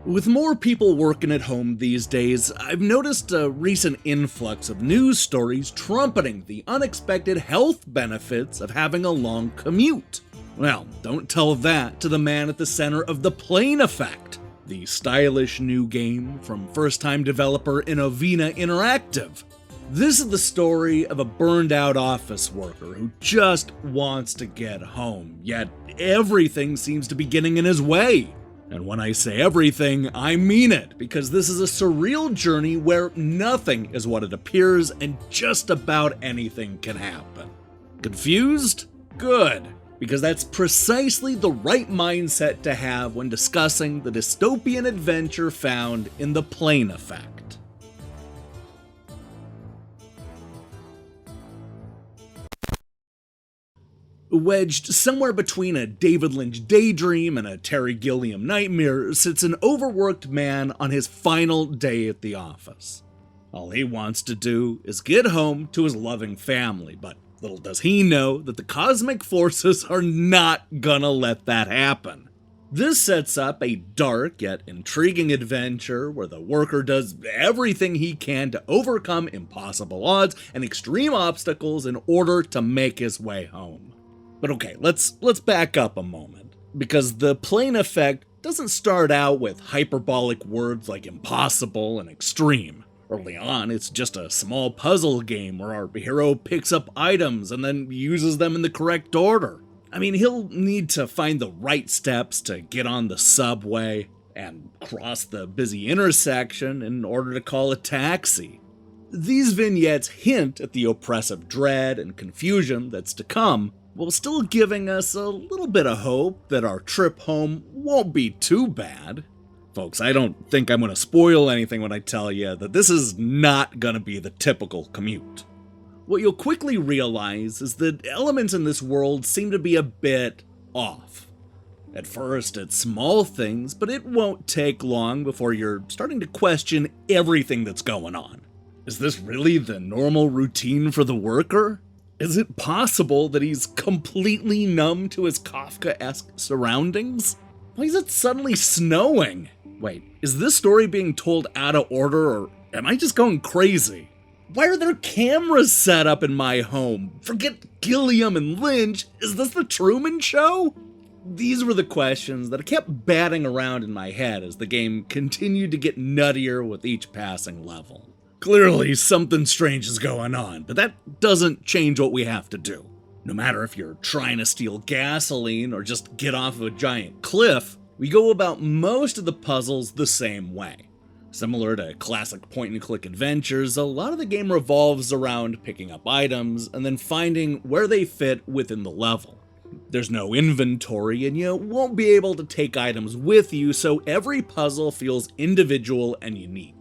With more people working at home these days, I've noticed a recent influx of news stories trumpeting the unexpected health benefits of having a long commute. Well, don't tell that to the man at the center of the Plane Effect, the stylish new game from first-time developer Innovina Interactive. This is the story of a burned-out office worker who just wants to get home, yet everything seems to be getting in his way. And when I say everything, I mean it, because this is a surreal journey where nothing is what it appears and just about anything can happen. Confused? Good, because that's precisely the right mindset to have when discussing the dystopian adventure found in the Plane Effect. Wedged somewhere between a David Lynch daydream and a Terry Gilliam nightmare sits an overworked man on his final day at the office. All he wants to do is get home to his loving family, but little does he know that the cosmic forces are not gonna let that happen. This sets up a dark yet intriguing adventure where the worker does everything he can to overcome impossible odds and extreme obstacles in order to make his way home. But okay, let's back up a moment, because the Plane Effect doesn't start out with hyperbolic words like impossible and extreme. Early on, it's just a small puzzle game where our hero picks up items and then uses them in the correct order. I mean, he'll need to find the right steps to get on the subway and cross the busy intersection in order to call a taxi. These vignettes hint at the oppressive dread and confusion that's to come, while still giving us a little bit of hope that our trip home won't be too bad. Folks, I don't think I'm going to spoil anything when I tell you that this is not going to be the typical commute. What you'll quickly realize is that elements in this world seem to be a bit off. At first, it's small things, but it won't take long before you're starting to question everything that's going on. Is this really the normal routine for the worker? Is it possible that he's completely numb to his Kafka-esque surroundings? Why is it suddenly snowing? Wait, is this story being told out of order, or am I just going crazy? Why are there cameras set up in my home? Forget Gilliam and Lynch, is this the Truman Show? These were the questions that I kept batting around in my head as the game continued to get nuttier with each passing level. Clearly, something strange is going on, but that doesn't change what we have to do. No matter if you're trying to steal gasoline or just get off of a giant cliff, we go about most of the puzzles the same way. Similar to classic point-and-click adventures, a lot of the game revolves around picking up items and then finding where they fit within the level. There's no inventory, and you won't be able to take items with you, so every puzzle feels individual and unique.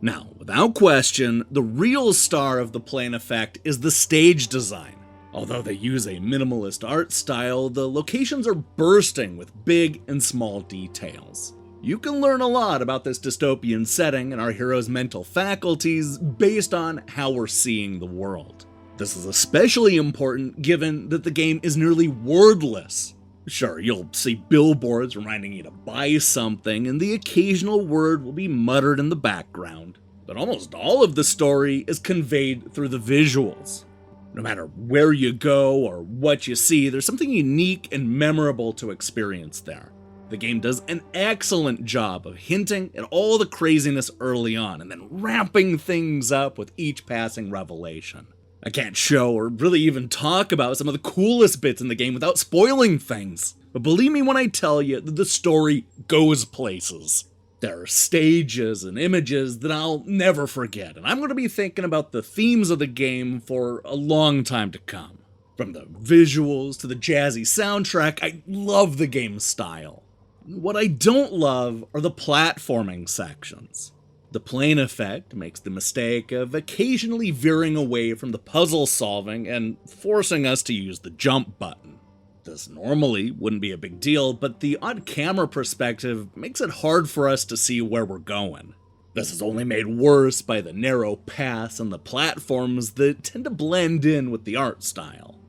Now, without question, the real star of the Plane Effect is the stage design. Although they use a minimalist art style, the locations are bursting with big and small details. You can learn a lot about this dystopian setting and our hero's mental faculties based on how we're seeing the world. This is especially important given that the game is nearly wordless. Sure, you'll see billboards reminding you to buy something, and the occasional word will be muttered in the background, but almost all of the story is conveyed through the visuals. No matter where you go or what you see, there's something unique and memorable to experience there. The game does an excellent job of hinting at all the craziness early on, and then ramping things up with each passing revelation. I can't show or really even talk about some of the coolest bits in the game without spoiling things. But believe me when I tell you that the story goes places. There are stages and images that I'll never forget, and I'm going to be thinking about the themes of the game for a long time to come. From the visuals to the jazzy soundtrack, I love the game's style. What I don't love are the platforming sections. The Plane Effect makes the mistake of occasionally veering away from the puzzle solving and forcing us to use the jump button. This normally wouldn't be a big deal, but the odd camera perspective makes it hard for us to see where we're going. This is only made worse by the narrow paths and the platforms that tend to blend in with the art style.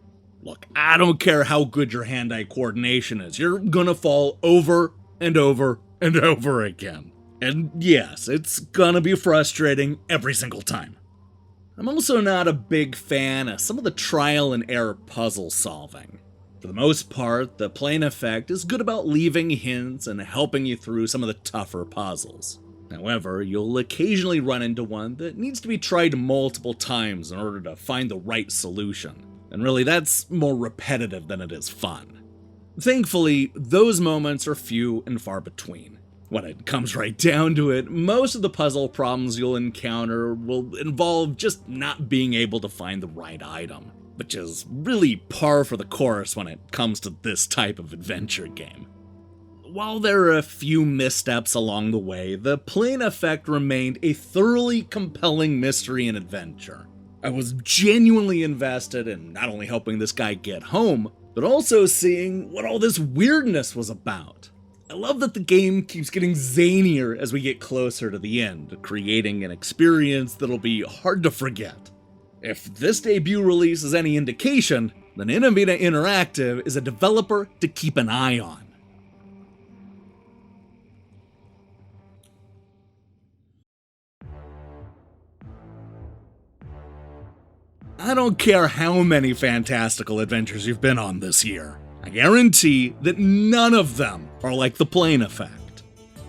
Look, I don't care how good your hand-eye coordination is, you're gonna fall over and over and over again. And yes, it's gonna be frustrating every single time. I'm also not a big fan of some of the trial and error puzzle solving. For the most part, the playing effect is good about leaving hints and helping you through some of the tougher puzzles. However, you'll occasionally run into one that needs to be tried multiple times in order to find the right solution. And really, that's more repetitive than it is fun. Thankfully, those moments are few and far between. When it comes right down to it, most of the puzzle problems you'll encounter will involve just not being able to find the right item, which is really par for the course when it comes to this type of adventure game. While there are a few missteps along the way, the playing effect remained a thoroughly compelling mystery and adventure. I was genuinely invested in not only helping this guy get home, but also seeing what all this weirdness was about. I love that the game keeps getting zanier as we get closer to the end, creating an experience that'll be hard to forget. If this debut release is any indication, then Innovina Interactive is a developer to keep an eye on. I don't care how many fantastical adventures you've been on this year. I guarantee that none of them are like the playing effect.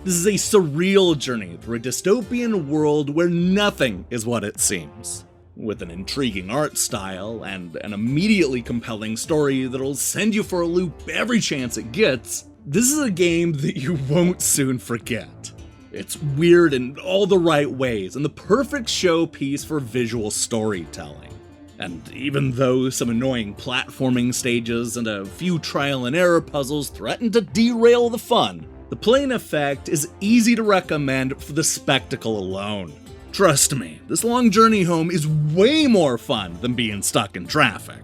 This is a surreal journey through a dystopian world where nothing is what it seems. With an intriguing art style and an immediately compelling story that'll send you for a loop every chance it gets, this is a game that you won't soon forget. It's weird in all the right ways and the perfect showpiece for visual storytelling. And even though some annoying platforming stages and a few trial and error puzzles threaten to derail the fun, the playing effect is easy to recommend for the spectacle alone. Trust me, this long journey home is way more fun than being stuck in traffic.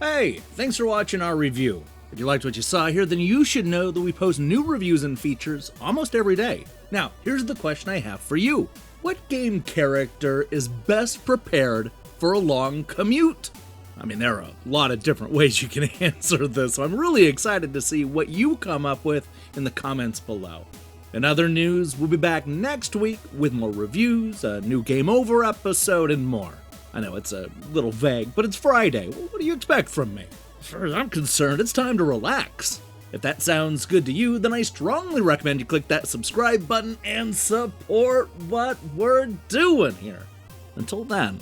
Hey, thanks for watching our review. If you liked what you saw here, then you should know that we post new reviews and features almost every day. Now, here's the question I have for you. What game character is best prepared for a long commute? I mean, there are a lot of different ways you can answer this, so I'm really excited to see what you come up with in the comments below. In other news, we'll be back next week with more reviews, a new Game Over episode, and more. I know it's a little vague, but it's Friday. What do you expect from me? As far as I'm concerned, it's time to relax. If that sounds good to you, then I strongly recommend you click that subscribe button and support what we're doing here. Until then,